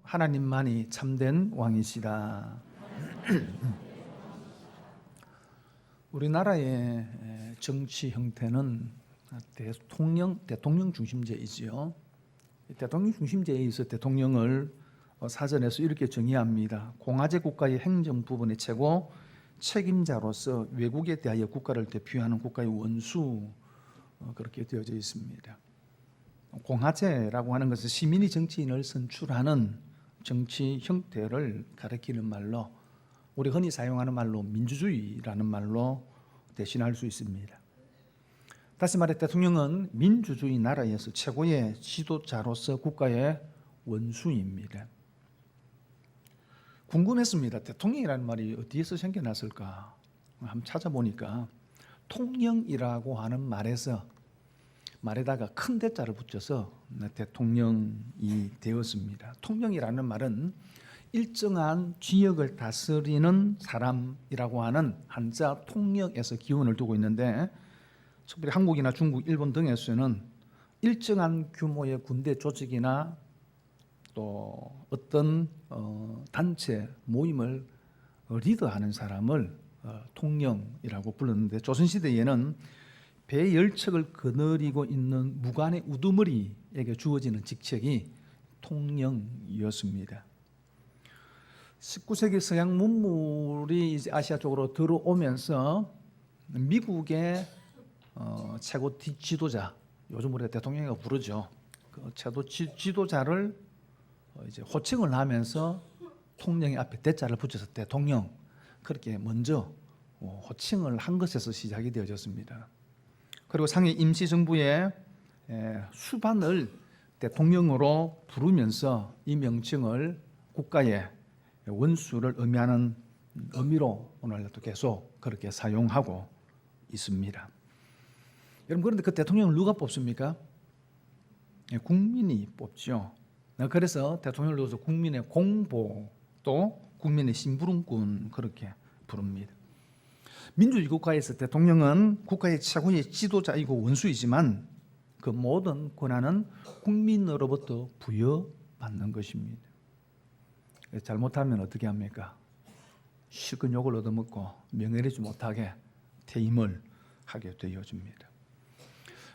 하나님만이 참된 왕이시다. 우리나라의 정치 형태는 대통령 중심제이지요. 대통령 중심제에 있어 대통령을 사전에서 이렇게 정의합니다. 공화제 국가의 행정 부분의 최고 책임자로서 외국에 대하여 국가를 대표하는 국가의 원수, 그렇게 되어져 있습니다. 공화제라고 하는 것은 시민이 정치인을 선출하는 정치 형태를 가리키는 말로, 우리 흔히 사용하는 말로 민주주의라는 말로 대신할 수 있습니다. 다시 말해 대통령은 민주주의 나라에서 최고의 지도자로서 국가의 원수입니다. 궁금했습니다. 대통령이라는 말이 어디에서 생겨났을까? 한번 찾아보니까 통령이라고 하는 말에다가 큰 대자를 붙여서 대통령이 되었습니다. 통령이라는 말은 일정한 지역을 다스리는 사람이라고 하는 한자 통령에서 기원을 두고 있는데, 특별히 한국이나 중국, 일본 등에서는 일정한 규모의 군대 조직이나 또 어떤 단체 모임을 리더하는 사람을 통령이라고 불렀는데, 조선시대에는 배 열척을 거느리고 있는 무관의 우두머리에게 주어지는 직책이 통령이었습니다. 19세기 서양 문물이 이제 아시아 쪽으로 들어오면서 미국의 최고 지도자, 요즘 우리가 대통령이라고 부르죠. 그 최고 지도자를 이제 호칭을 하면서 통령의 앞에 대자를 붙여서 대통령, 그렇게 먼저 호칭을 한 것에서 시작이 되어졌습니다. 그리고 상해 임시정부의 수반을 대통령으로 부르면서 이 명칭을 국가의 원수를 의미하는 의미로 오늘도 계속 그렇게 사용하고 있습니다. 여러분, 그런데 그 대통령을 누가 뽑습니까? 국민이 뽑죠. 그래서 대통령을 넣어서 국민의 공보, 또 국민의 심부름꾼, 그렇게 부릅니다. 민주주의 국가에서 대통령은 국가의 최고의 지도자이고 원수이지만 그 모든 권한은 국민으로부터 부여받는 것입니다. 잘못하면 어떻게 합니까? 실컷 욕을 얻어먹고 명예롭지 못하게 퇴임을 하게 되어집니다.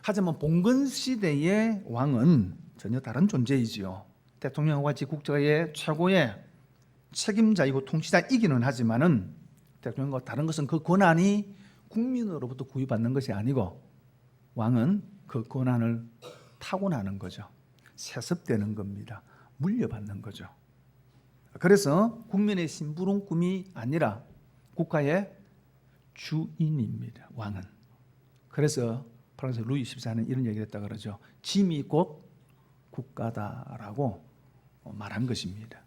하지만 봉건 시대의 왕은 전혀 다른 존재이지요. 대통령과 같이 국가의 최고의 책임자이고 통치자이기는 하지만은 대통령과 다른 것은 그 권한이 국민으로부터 구입받는 것이 아니고, 왕은 그 권한을 타고나는 거죠. 세습되는 겁니다. 물려받는 거죠. 그래서 국민의 심부름꾼이 아니라 국가의 주인입니다. 왕은. 그래서 프랑스 루이 14는 이런 얘기를 했다 그러죠. 짐이 곧 국가다라고 말한 것입니다.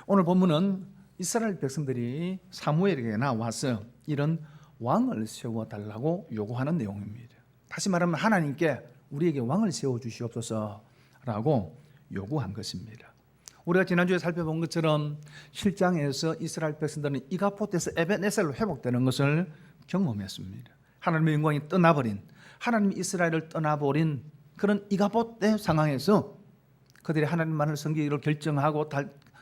오늘 본문은 이스라엘 백성들이 사무엘에게 나와서 이런 왕을 세워달라고 요구하는 내용입니다. 다시 말하면 하나님께 우리에게 왕을 세워주시옵소서라고 요구한 것입니다. 우리가 지난주에 살펴본 것처럼 7장에서 이스라엘 백성들은 이가봇에서 에벤에셀로 회복되는 것을 경험했습니다. 하나님의 영광이 떠나버린, 하나님이 이스라엘을 떠나버린 그런 이가봇의 상황에서 그들이 하나님만을 섬기기를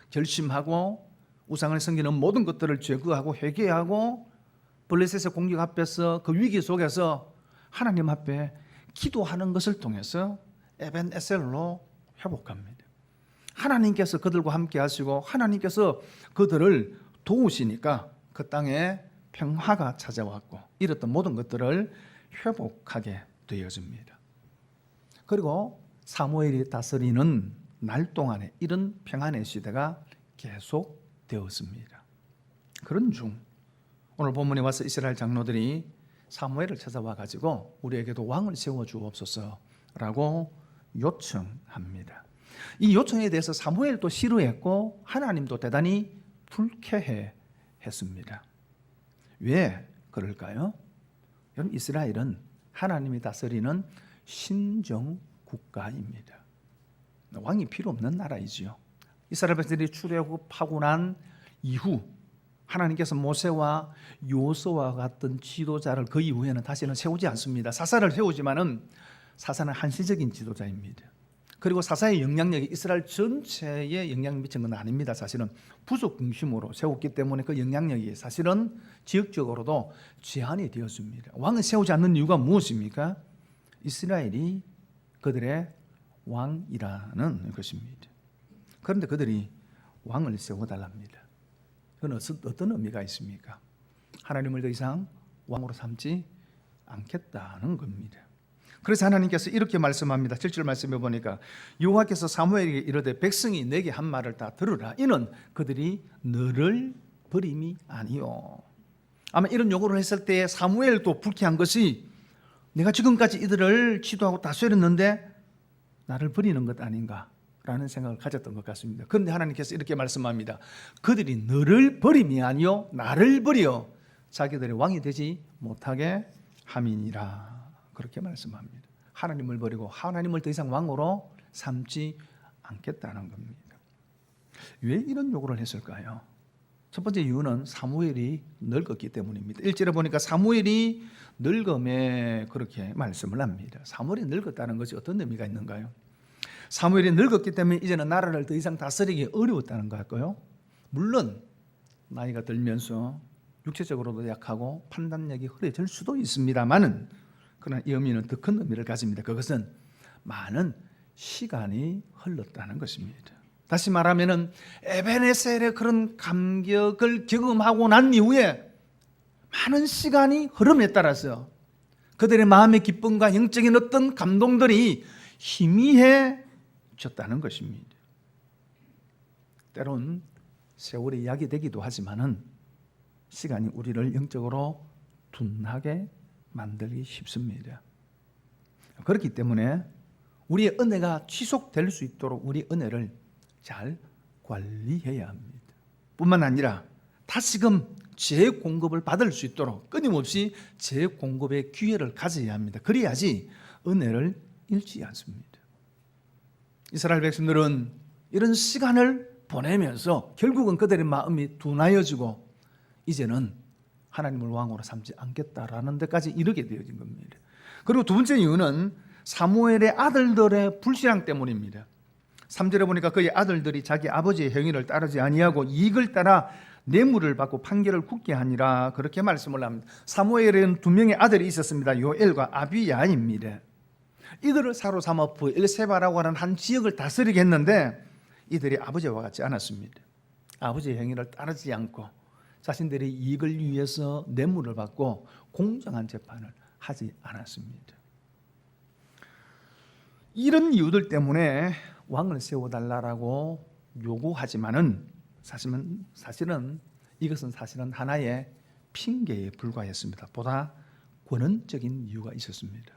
결심하고 우상을 섬기는 모든 것들을 제거하고 회개하고 블레셋의 공격 앞에서 그 위기 속에서 하나님 앞에 기도하는 것을 통해서 에벤에셀로 회복합니다. 하나님께서 그들과 함께 하시고 하나님께서 그들을 도우시니까 그 땅에 평화가 찾아왔고 잃었던 모든 것들을 회복하게 되어집니다. 그리고 사무엘이 다스리는 날 동안에 이런 평안의 시대가 계속 되었습니다. 그런 중 오늘 본문에 와서 이스라엘 장로들이 사무엘을 찾아와 가지고 우리에게도 왕을 세워 주옵소서라고 요청합니다. 이 요청에 대해서 사무엘도 싫어했고 하나님도 대단히 불쾌해 했습니다. 왜 그럴까요? 여러분, 이스라엘은 하나님이 다스리는 신정 국가입니다. 왕이 필요 없는 나라이지요. 이스라엘 백성들이 출애굽하고 난 이후 하나님께서 모세와 요수와 같은 지도자를 그 이후에는 다시는 세우지 않습니다. 사사를 세우지만은 사사는 한시적인 지도자입니다. 그리고 사사의 영향력이 이스라엘 전체에 영향을 미친 건 아닙니다. 사실은 부족 중심으로 세웠기 때문에 그 영향력이 사실은 지역적으로도 제한이 되었습니다. 왕을 세우지 않는 이유가 무엇입니까? 이스라엘이 그들의 왕이라는 것입니다. 그런데 그들이 왕을 세워달랍니다. 그건 어떤 의미가 있습니까? 하나님을 더 이상 왕으로 삼지 않겠다는 겁니다. 그래서 하나님께서 이렇게 말씀합니다. 7절 말씀해 보니까 여호와께서 사무엘에게 이르되 백성이 내게 한 말을 다 들으라. 이는 그들이 너를 버림이 아니요. 아마 이런 요구를 했을 때에 사무엘도 불쾌한 것이 내가 지금까지 이들을 지도하고 다스렸는데 나를 버리는 것 아닌가 라는 생각을 가졌던 것 같습니다. 그런데 하나님께서 이렇게 말씀합니다. 그들이 너를 버림이 아니요 나를 버려 자기들의 왕이 되지 못하게 함이니라. 그렇게 말씀합니다. 하나님을 버리고 하나님을 더 이상 왕으로 삼지 않겠다는 겁니다. 왜 이런 요구를 했을까요? 첫 번째 이유는 사무엘이 늙었기 때문입니다. 1절에 보니까 사무엘이 늙음에 그렇게 말씀을 합니다. 사무엘이 늙었다는 것이 어떤 의미가 있는가요? 사무엘이 늙었기 때문에 이제는 나라를 더 이상 다스리기 어려웠다는 것 같고요. 물론 나이가 들면서 육체적으로도 약하고 판단력이 흐려질 수도 있습니다만은 그러나 이 의미는 더 큰 의미를 가집니다. 그것은 많은 시간이 흘렀다는 것입니다. 다시 말하면은 에벤에셀의 그런 감격을 경험하고 난 이후에 많은 시간이 흐름에 따라서 그들의 마음의 기쁨과 영적인 어떤 감동들이 희미해졌다는 것입니다. 때론 세월이 약이 되기도 하지만은 시간이 우리를 영적으로 둔하게 만들기 쉽습니다. 그렇기 때문에 우리의 은혜가 지속될 수 있도록 우리 은혜를 잘 관리해야 합니다. 뿐만 아니라 다시금 재공급을 받을 수 있도록 끊임없이 재공급의 기회를 가져야 합니다. 그래야지 은혜를 잃지 않습니다. 이스라엘 백성들은 이런 시간을 보내면서 결국은 그들의 마음이 둔하여지고 이제는 하나님을 왕으로 삼지 않겠다라는 데까지 이르게 되어진 겁니다. 그리고 두 번째 이유는 사무엘의 아들들의 불신앙 때문입니다. 3절에 보니까 그의 아들들이 자기 아버지의 행위를 따르지 아니하고 이익을 따라 뇌물을 받고 판결을 굳게 하니라 그렇게 말씀을 합니다. 사무엘에는 두 명의 아들이 있었습니다. 요엘과 아비야입니다. 이들을 사로삼아 브엘세바라고 하는 한 지역을 다스리게 했는데 이들이 아버지와 같지 않았습니다. 아버지의 행위를 따르지 않고 자신들의 이익을 위해서 뇌물을 받고 공정한 재판을 하지 않았습니다. 이런 이유들 때문에 왕을 세워달라고 요구하지만은 사실은 이것은 사실은 하나의 핑계에 불과했습니다. 보다 근원적인 이유가 있었습니다.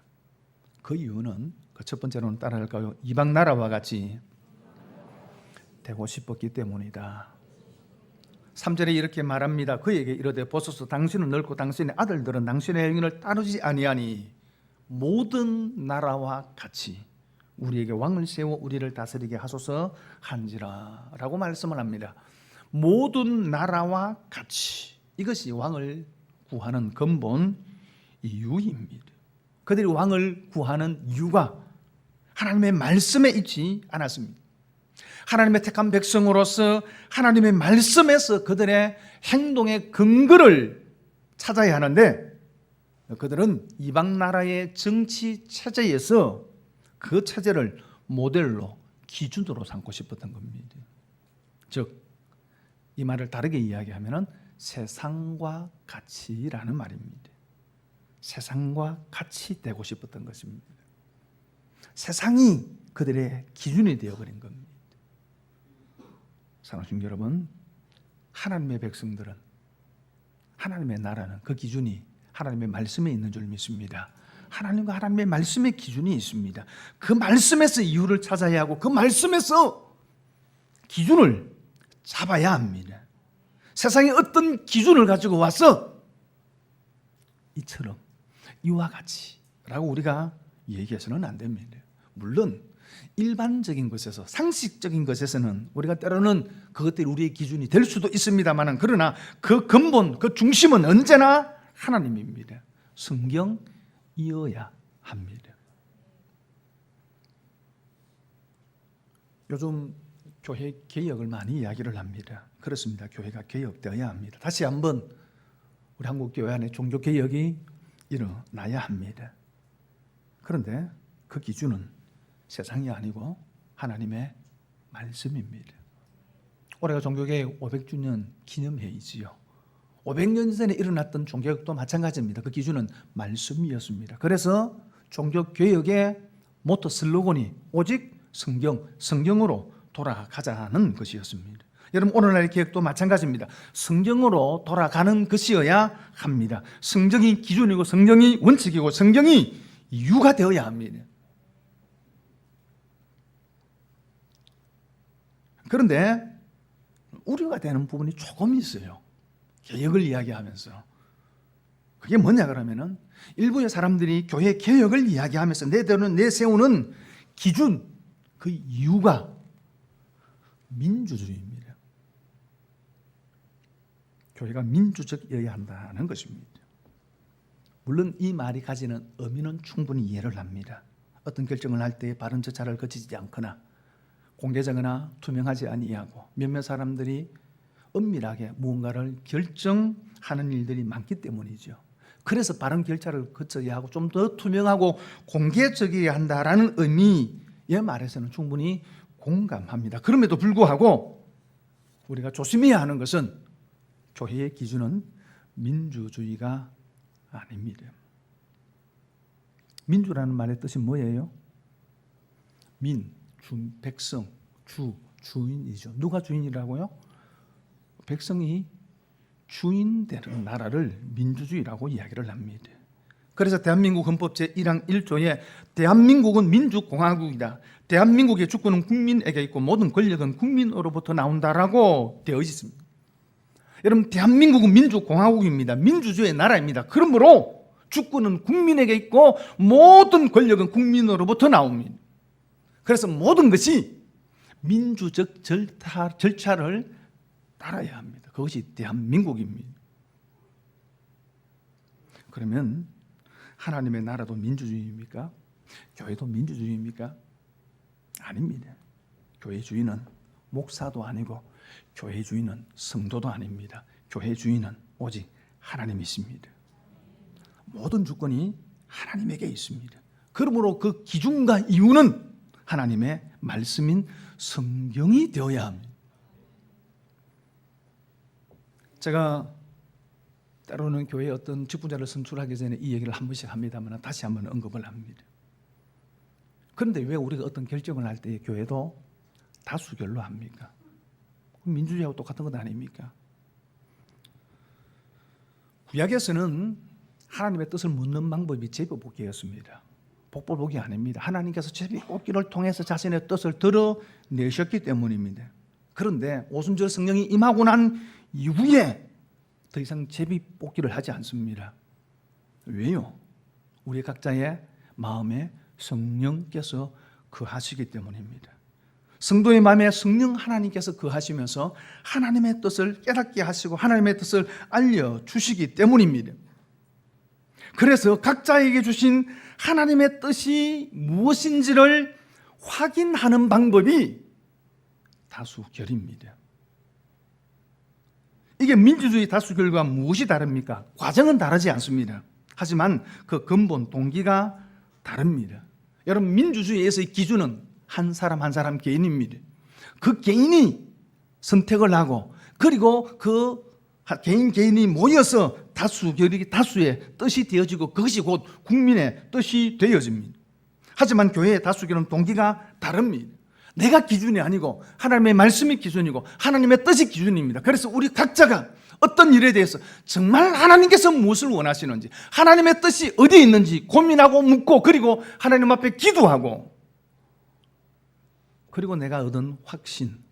그 이유는 그 첫 번째로는 따라할까요? 이방 나라와 같이 되고 싶었기 때문이다. 3절에 이렇게 말합니다. 그에게 이르되 보소서 당신은 늙고 당신의 아들들은 당신의 행위를 따르지 아니하니 모든 나라와 같이 우리에게 왕을 세워 우리를 다스리게 하소서 한지라 라고 말씀을 합니다. 모든 나라와 같이 이것이 왕을 구하는 근본 이유입니다. 그들이 왕을 구하는 이유가 하나님의 말씀에 있지 않았습니다. 하나님의 택한 백성으로서 하나님의 말씀에서 그들의 행동의 근거를 찾아야 하는데 그들은 이방 나라의 정치 체제에서 그 체제를 모델로 기준으로 삼고 싶었던 겁니다. 즉 이 말을 다르게 이야기하면 세상과 같이라는 말입니다. 세상과 같이 되고 싶었던 것입니다. 세상이 그들의 기준이 되어버린 겁니다. 사랑하는 여러분, 하나님의 백성들은 하나님의 나라는 그 기준이 하나님의 말씀에 있는 줄 믿습니다. 하나님과 하나님의 말씀의 기준이 있습니다. 그 말씀에서 이유를 찾아야 하고 그 말씀에서 기준을 잡아야 합니다. 세상에 어떤 기준을 가지고 와서 이처럼 이와 같이 라고 우리가 얘기해서는 안 됩니다. 물론 일반적인 것에서 상식적인 것에서는 우리가 때로는 그것들이 우리의 기준이 될 수도 있습니다만 그러나 그 근본, 그 중심은 언제나 하나님입니다. 성경이어야 합니다. 요즘 교회 개혁을 많이 이야기를 합니다. 그렇습니다. 교회가 개혁되어야 합니다. 다시 한번 우리 한국 교회 안에 종교 개혁이 일어나야 합니다. 그런데 그 기준은 세상이 아니고 하나님의 말씀입니다. 올해가 종교개혁 500주년 기념해이지요. 500년 전에 일어났던 종교개혁도 마찬가지입니다. 그 기준은 말씀이었습니다. 그래서 종교개혁의 모토 슬로건이 오직 성경으로 돌아가자는 것이었습니다. 여러분, 오늘날의 개혁도 마찬가지입니다. 성경으로 돌아가는 것이어야 합니다. 성경이 기준이고 성경이 원칙이고 성경이 이유가 되어야 합니다. 그런데 우려가 되는 부분이 조금 있어요. 개혁을 이야기하면서. 그게 뭐냐 그러면은 일부의 사람들이 교회 개혁을 이야기하면서 내세우는 기준, 그 이유가 민주주의입니다. 교회가 민주적이어야 한다는 것입니다. 물론 이 말이 가지는 의미는 충분히 이해를 합니다. 어떤 결정을 할 때 바른 절차를 거치지 않거나 공개적이나 투명하지 아니하고 몇몇 사람들이 은밀하게 무언가를 결정하는 일들이 많기 때문이죠. 그래서 바른 절차를 거쳐야 하고 좀 더 투명하고 공개적이어야 한다라는 의미의 말에서는 충분히 공감합니다. 그럼에도 불구하고 우리가 조심해야 하는 것은 교회의 기준은 민주주의가 아닙니다. 민주라는 말의 뜻이 뭐예요? 백성, 주인이죠. 누가 주인이라고요? 백성이 주인되는 나라를 민주주의라고 이야기를 합니다. 그래서 대한민국 헌법 제1항 1조에 대한민국은 민주공화국이다. 대한민국의 주권은 국민에게 있고 모든 권력은 국민으로부터 나온다라고 되어 있습니다. 여러분, 대한민국은 민주공화국입니다. 민주주의의 나라입니다. 그러므로 주권은 국민에게 있고 모든 권력은 국민으로부터 나옵니다. 그래서 모든 것이 민주적 절차를 따라야 합니다. 그것이 대한민국입니다. 그러면 하나님의 나라도 민주주의입니까? 교회도 민주주의입니까? 아닙니다. 교회 주인은 목사도 아니고 교회 주인은 성도도 아닙니다. 교회 주인은 오직 하나님이십니다. 모든 주권이 하나님에게 있습니다. 그러므로 그 기준과 이유는 하나님의 말씀인 성경이 되어야 합니다. 제가 때로는 교회에 어떤 직분자를 선출하기 전에 이 얘기를 한 번씩 합니다만 다시 한번 언급을 합니다. 그런데 왜 우리가 어떤 결정을 할 때 교회도 다수결로 합니까? 민주주의하고 똑같은 것 아닙니까? 구약에서는 하나님의 뜻을 묻는 방법이 제비뽑기였습니다. 복불복이 아닙니다. 하나님께서 제비뽑기를 통해서 자신의 뜻을 드러내셨기 때문입니다. 그런데 오순절 성령이 임하고 난 이후에 더 이상 제비뽑기를 하지 않습니다. 왜요? 우리 각자의 마음에 성령께서 거하시기 때문입니다. 성도의 마음에 성령 하나님께서 거하시면서 하나님의 뜻을 깨닫게 하시고 하나님의 뜻을 알려주시기 때문입니다. 그래서 각자에게 주신 하나님의 뜻이 무엇인지를 확인하는 방법이 다수결입니다. 이게 민주주의 다수결과 무엇이 다릅니까? 과정은 다르지 않습니다. 하지만 그 근본 동기가 다릅니다. 여러분, 민주주의에서의 기준은 한 사람 한 사람 개인입니다. 그 개인이 선택을 하고 그리고 그 개인이 모여서 다수의 뜻이 되어지고 그것이 곧 국민의 뜻이 되어집니다. 하지만 교회의 다수결은 동기가 다릅니다. 내가 기준이 아니고 하나님의 말씀이 기준이고 하나님의 뜻이 기준입니다. 그래서 우리 각자가 어떤 일에 대해서 정말 하나님께서 무엇을 원하시는지, 하나님의 뜻이 어디에 있는지 고민하고 묻고 그리고 하나님 앞에 기도하고 그리고 내가 얻은 확신,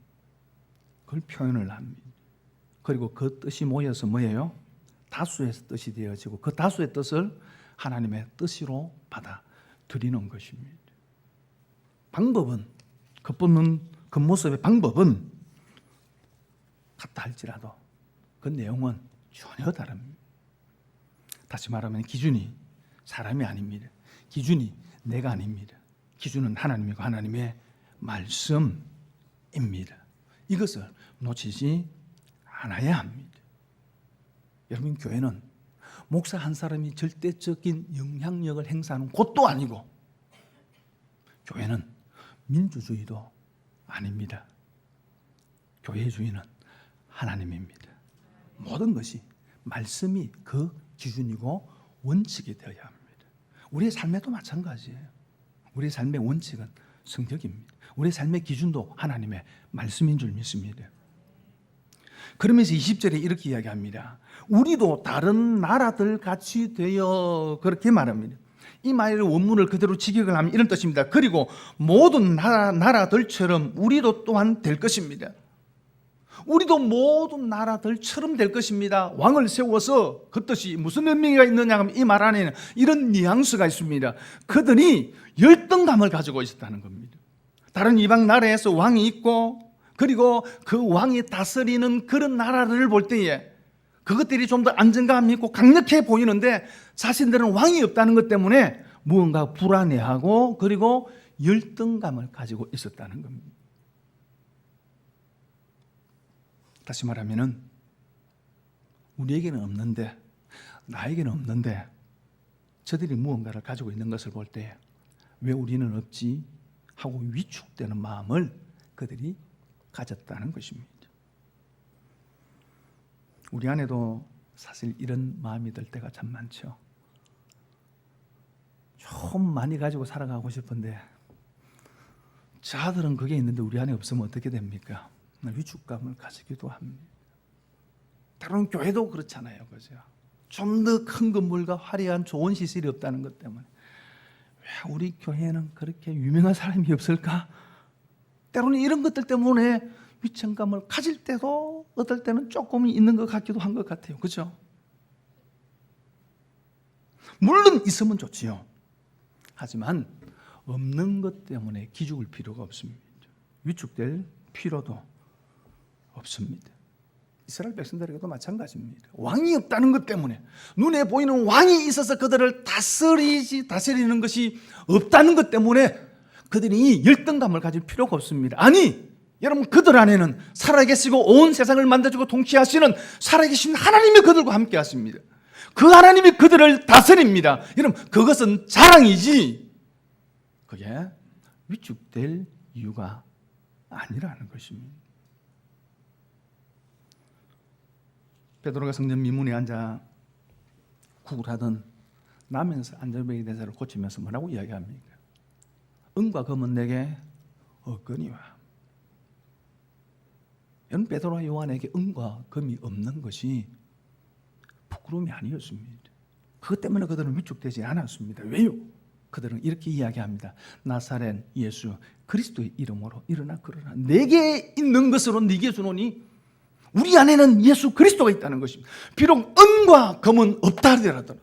그걸 표현을 합니다. 그리고 그 뜻이 모여서 뭐예요? 다수의 뜻이 되어지고 그 다수의 뜻을 하나님의 뜻으로 받아들이는 것입니다. 방법은, 겉모습의 방법은 같다 할지라도 그 내용은 전혀 다릅니다. 다시 말하면 기준이 사람이 아닙니다. 기준이 내가 아닙니다. 기준은 하나님이고 하나님의 말씀, 입니다. 이것을 놓치지 않아야 합니다. 여러분, 교회는 목사 한 사람이 절대적인 영향력을 행사하는 곳도 아니고, 교회는 민주주의도 아닙니다. 교회의 주인은 하나님입니다. 모든 것이 말씀이 그 기준이고 원칙이 되어야 합니다. 우리의 삶에도 마찬가지예요. 우리의 삶의 원칙은 성격입니다. 우리의 삶의 기준도 하나님의 말씀인 줄 믿습니다. 그러면서 20절에 이렇게 이야기합니다. 우리도 다른 나라들 같이 되어, 그렇게 말합니다. 이 말의 원문을 그대로 직역을 하면 이런 뜻입니다. 그리고 모든 나라들처럼 우리도 또한 될 것입니다. 우리도 모든 나라들처럼 될 것입니다. 왕을 세워서 그 뜻이 무슨 의미가 있느냐 하면 이 말 안에는 이런 뉘앙스가 있습니다. 그들이 열등감을 가지고 있었다는 겁니다. 다른 이방 나라에서 왕이 있고, 그리고 그 왕이 다스리는 그런 나라를 볼 때에 그것들이 좀 더 안정감 있고 강력해 보이는데, 자신들은 왕이 없다는 것 때문에 무언가 불안해하고 그리고 열등감을 가지고 있었다는 겁니다. 다시 말하면은 우리에게는 없는데, 나에게는 없는데 저들이 무언가를 가지고 있는 것을 볼 때 왜 우리는 없지 하고 위축되는 마음을 그들이 가졌다는 것입니다. 우리 안에도 사실 이런 마음이 들 때가 참 많죠. 좀 많이 가지고 살아가고 싶은데 자들은 그게 있는데 우리 안에 없으면 어떻게 됩니까? 위축감을 가지기도 합니다. 다른 교회도 그렇잖아요, 그죠? 좀 더 큰 건물과 화려한 좋은 시설이 없다는 것 때문에 왜 우리 교회에는 그렇게 유명한 사람이 없을까? 때로는 이런 것들 때문에 위축감을 가질 때도 어떨 때는 조금 있는 것 같기도 한 것 같아요, 그죠? 물론 있으면 좋지요. 하지만 없는 것 때문에 기죽을 필요가 없습니다. 위축될 필요도 없습니다. 이스라엘 백성들에게도 마찬가지입니다. 왕이 없다는 것 때문에, 눈에 보이는 왕이 있어서 그들을 다스리는 것이 없다는 것 때문에 그들이 열등감을 가질 필요가 없습니다. 아니, 여러분, 그들 안에는 살아계시고 온 세상을 만들어주고 통치하시는 살아계신 하나님이 그들과 함께 하십니다. 그 하나님이 그들을 다스립니다. 여러분, 그것은 자랑이지 그게 위축될 이유가 아니라는 것입니다. 베드로가 성전 미문에 앉아 구걸하던 나면서 안전벨리 대사를 고치면서 뭐라고 이야기합니까? 은과 금은 내게 없거니와. 여러분, 베드로와 요한에게 은과 금이 없는 것이 부끄러움이 아니었습니다. 그것 때문에 그들은 위축되지 않았습니다. 왜요? 그들은 이렇게 이야기합니다. 나사렛 예수 그리스도의 이름으로 일어나 걸어라. 내게 있는 것으로 네게 주노니, 우리 안에는 예수 그리스도가 있다는 것입니다. 비록 은과 금은 없다 하더라도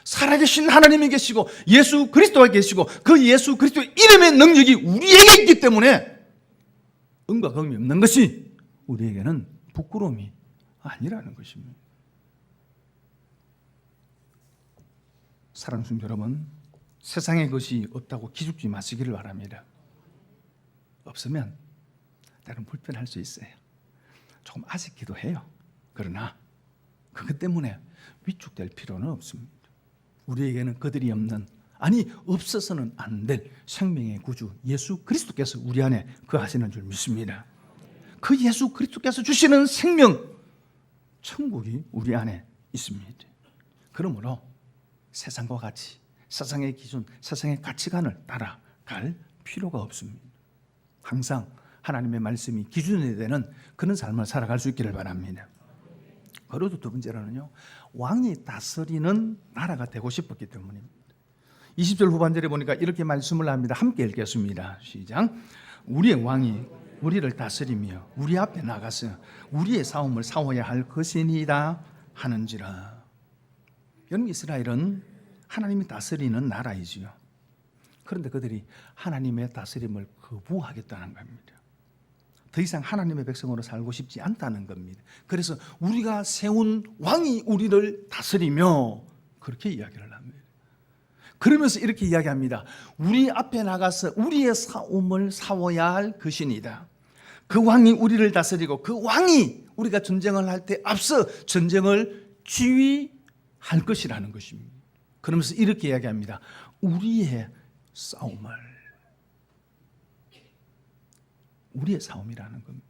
살아계신 하나님이 계시고 예수 그리스도가 계시고 그 예수 그리스도의 이름의 능력이 우리에게 있기 때문에 은과 금이 없는 것이 우리에게는 부끄러움이 아니라는 것입니다. 사랑하는 여러분, 세상에 것이 없다고 기죽지 마시기를 바랍니다. 없으면 때로는 불편할 수 있어요. 조금 아쉽기도 해요. 그러나 그것 때문에 위축될 필요는 없습니다. 우리에게는 그들이 없는, 아니 없어서는 안 될 생명의 구주 예수 그리스도께서 우리 안에 거하시는 줄 믿습니다. 그 예수 그리스도께서 주시는 생명, 천국이 우리 안에 있습니다. 그러므로 세상과 같이 세상의 기준, 세상의 가치관을 따라갈 필요가 없습니다. 항상 하나님의 말씀이 기준이 되는 그런 삶을 살아갈 수 있기를 바랍니다. 그리고 두 번째로는요, 왕이 다스리는 나라가 되고 싶었기 때문입니다. 20절 후반절에 보니까 이렇게 말씀을 합니다. 함께 읽겠습니다. 시작. 우리의 왕이 우리를 다스리며 우리 앞에 나가서 우리의 싸움을 싸워야 할 것이니이다 하는지라. 여러분, 이스라엘은 하나님이 다스리는 나라이지요. 그런데 그들이 하나님의 다스림을 거부하겠다는 겁니다. 더 이상 하나님의 백성으로 살고 싶지 않다는 겁니다. 그래서 우리가 세운 왕이 우리를 다스리며 그렇게 이야기를 합니다. 그러면서 이렇게 이야기합니다. 우리 앞에 나가서 우리의 싸움을 싸워야 할 것이니다. 그 왕이 우리를 다스리고 그 왕이 우리가 전쟁을 할 때 앞서 전쟁을 지휘할 것이라는 것입니다. 그러면서 이렇게 이야기합니다. 우리의 싸움이라는 겁니다.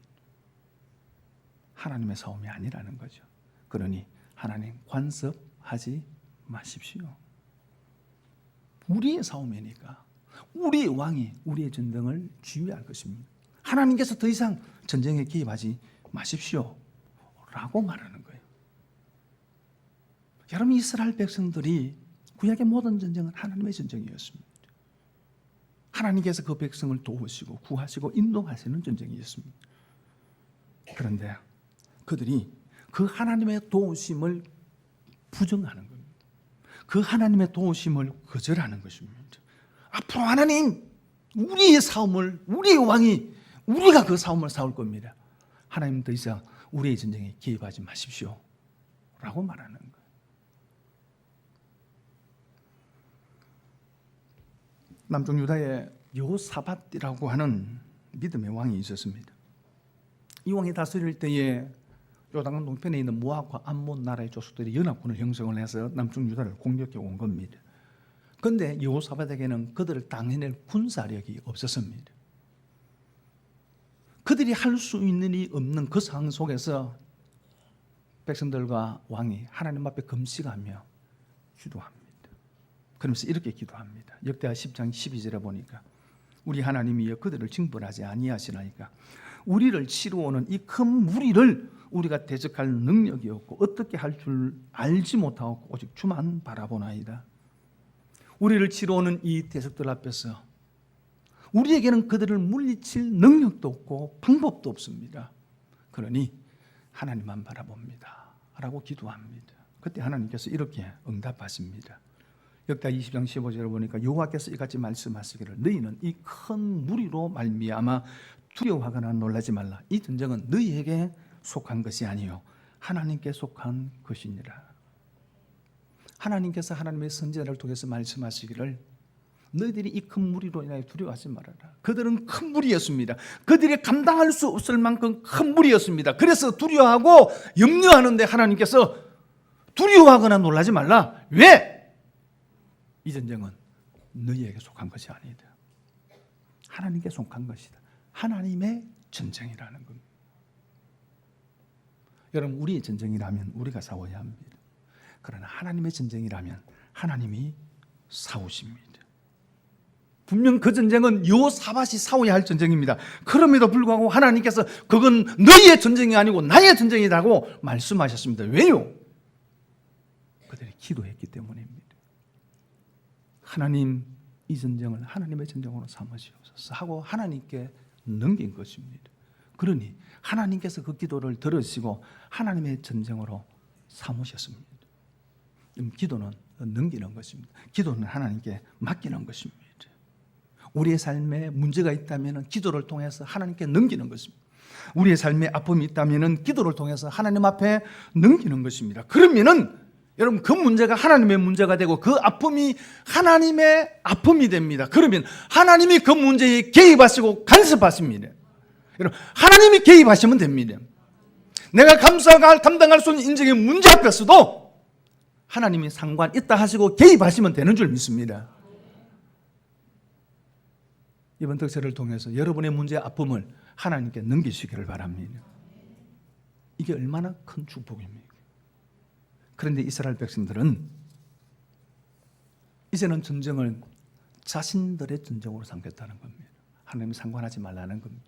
하나님의 싸움이 아니라는 거죠. 그러니 하나님 간섭하지 마십시오. 우리의 싸움이니까 우리의 왕이 우리의 전쟁을 지휘할 것입니다. 하나님께서 더 이상 전쟁에 개입하지 마십시오 라고 말하는 거예요. 여러분, 이스라엘 백성들이 구약의 모든 전쟁은 하나님의 전쟁이었습니다. 하나님께서 그 백성을 도우시고 구하시고 인도하시는 전쟁이었습니다. 그런데 그들이 그 하나님의 도우심을 부정하는 겁니다. 그 하나님의 도우심을 거절하는 것입니다. 앞으로 하나님, 우리의 싸움을, 우리의 왕이 우리가 그 싸움을 싸울 겁니다. 하나님 더 이상 우리의 전쟁에 개입하지 마십시오 라고 말하는 거예요. 남쪽 유다에 여호사밧이라고 하는 믿음의 왕이 있었습니다. 이 왕이 다스릴 때에 요단강 동편에 있는 모압과 암몬 나라의 족속들이 연합군을 형성을 해서 남쪽 유다를 공격해 온 겁니다. 그런데 여호사밧에게는 그들을 당해낼 군사력이 없었습니다. 그들이 할 수 있는 일이 없는 그 상황 속에서 백성들과 왕이 하나님 앞에 금식하며 기도합니다. 그러면서 이렇게 기도합니다. 역대하 10장 12절에 보니까 우리 하나님이여 그들을 징벌하지 아니하시나이까 우리를 치루오는 이 큰 무리를 우리가 대적할 능력이 없고 어떻게 할 줄 알지 못하고 오직 주만 바라보나이다. 우리를 치루오는 이 대적들 앞에서 우리에게는 그들을 물리칠 능력도 없고 방법도 없습니다. 그러니 하나님만 바라봅니다 라고 기도합니다. 그때 하나님께서 이렇게 응답하십니다. 역대하 20장 15절에 보니까 여호와께서 이같이 말씀하시기를 너희는 이 큰 무리로 말미암아 두려워하거나 놀라지 말라. 이 전쟁은 너희에게 속한 것이 아니요 하나님께 속한 것이니라. 하나님께서 하나님의 선지자를 통해서 말씀하시기를 너희들이 이 큰 무리로 인하여 두려워하지 말아라. 그들은 큰 무리였습니다. 그들이 감당할 수 없을 만큼 큰 무리였습니다. 그래서 두려워하고 염려하는데 하나님께서 두려워하거나 놀라지 말라. 왜? 이 전쟁은 너희에게 속한 것이 아니다. 하나님께 속한 것이다. 하나님의 전쟁이라는 겁니다. 여러분, 우리의 전쟁이라면 우리가 싸워야 합니다. 그러나 하나님의 전쟁이라면 하나님이 싸우십니다. 분명 그 전쟁은 여호사밧이 싸워야 할 전쟁입니다. 그럼에도 불구하고 하나님께서 그건 너희의 전쟁이 아니고 나의 전쟁이라고 말씀하셨습니다. 왜요? 그들이 기도했기 때문입니다. 하나님, 이 전쟁을 하나님의 전쟁으로 삼으시옵소서 하고 하나님께 넘긴 것입니다. 그러니 하나님께서 그 기도를 들으시고 하나님의 전쟁으로 삼으셨습니다. 기도는 넘기는 것입니다. 기도는 하나님께 맡기는 것입니다. 우리의 삶에 문제가 있다면 기도를 통해서 하나님께 넘기는 것입니다. 우리의 삶에 아픔이 있다면 기도를 통해서 하나님 앞에 넘기는 것입니다. 그러면은 여러분, 그 문제가 하나님의 문제가 되고 그 아픔이 하나님의 아픔이 됩니다. 그러면 하나님이 그 문제에 개입하시고 간섭하십니다. 여러분, 하나님이 개입하시면 됩니다. 내가 감당할 수 있는 인생의 문제 앞에서도 하나님이 상관 있다 하시고 개입하시면 되는 줄 믿습니다. 이번 특세를 통해서 여러분의 문제의 아픔을 하나님께 넘기시기를 바랍니다. 이게 얼마나 큰 축복입니까? 그런데 이스라엘 백성들은 이제는 전쟁을 자신들의 전쟁으로 삼겠다는 겁니다. 하나님이 상관하지 말라는 겁니다.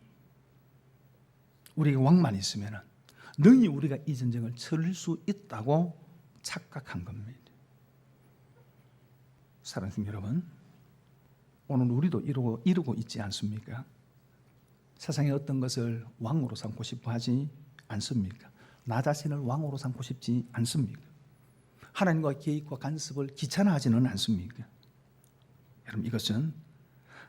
우리가 왕만 있으면 능히 우리가 이 전쟁을 치를 수 있다고 착각한 겁니다. 사랑하는 여러분, 오늘 우리도 이루고 있지 않습니까? 세상의 어떤 것을 왕으로 삼고 싶어 하지 않습니까? 나 자신을 왕으로 삼고 싶지 않습니까? 하나님과 개입과 간섭을 귀찮아하지는 않습니까? 여러분, 이것은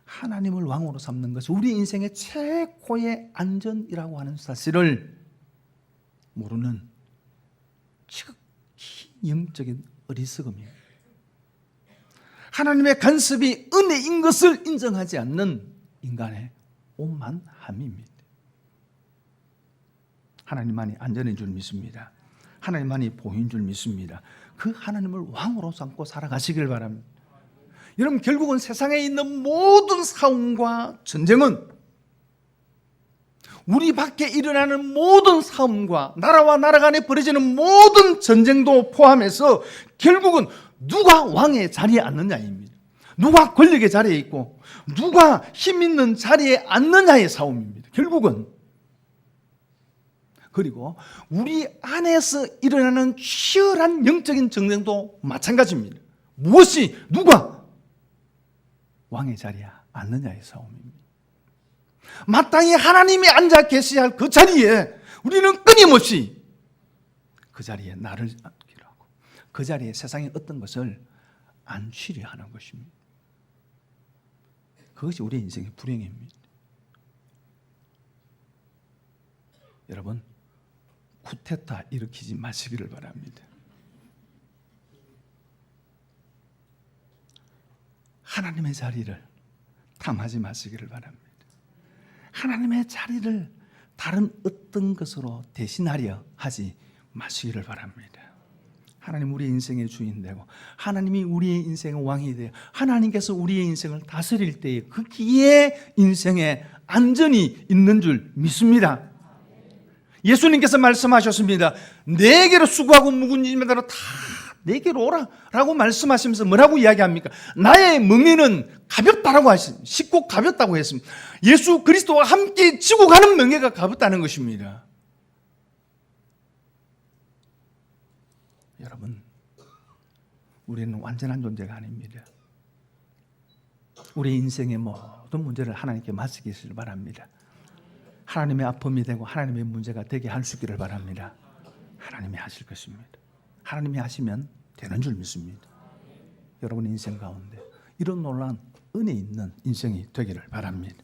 하나님을 왕으로 삼는 것이 우리 인생의 최고의 안전이라고 하는 사실을 모르는 지극히 영적인 어리석음이에요. 하나님의 간섭이 은혜인 것을 인정하지 않는 인간의 오만함입니다. 하나님만이 안전인 줄 믿습니다. 하나님만이 보인 줄 믿습니다. 그 하나님을 왕으로 삼고 살아가시길 바랍니다. 여러분, 결국은 세상에 있는 모든 싸움과 전쟁은, 우리 밖에 일어나는 모든 싸움과 나라와 나라 간에 벌어지는 모든 전쟁도 포함해서 결국은 누가 왕의 자리에 앉느냐입니다. 누가 권력의 자리에 있고 누가 힘 있는 자리에 앉느냐의 싸움입니다. 결국은. 그리고 우리 안에서 일어나는 치열한 영적인 전쟁도 마찬가지입니다. 무엇이 누가 왕의 자리에 앉느냐의 싸움입니다. 마땅히 하나님이 앉아 계셔야 할 그 자리에 우리는 끊임없이 그 자리에 나를 앉기로 하고 그 자리에 세상의 어떤 것을 앉히려 하는 것입니다. 그것이 우리 인생의 불행입니다. 여러분, 쿠데타 일으키지 마시기를 바랍니다. 하나님의 자리를 탐하지 마시기를 바랍니다. 하나님의 자리를 다른 어떤 것으로 대신하려 하지 마시기를 바랍니다. 하나님 우리의 인생의 주인 되고 하나님이 우리의 인생의 왕이 되어 하나님께서 우리의 인생을 다스릴 때에 거기에 인생에 안전이 있는 줄 믿습니다. 예수님께서 말씀하셨습니다. 내게로 수고하고 무거운 짐을 다 내게로 오라 라고 말씀하시면서 뭐라고 이야기합니까? 나의 멍에는 가볍다라고 하십니다. 쉽고 가볍다고 했습니다. 예수 그리스도와 함께 지고 가는 멍에가 가볍다는 것입니다. 여러분, 우리는 완전한 존재가 아닙니다. 우리 인생의 모든 문제를 하나님께 맡기시길 바랍니다. 하나님의 아픔이 되고 하나님의 문제가 되게 할 수 있기를 바랍니다. 하나님이 하실 것입니다. 하나님이 하시면 되는 줄 믿습니다. 여러분의 인생 가운데 이런 놀라운 은혜 있는 인생이 되기를 바랍니다.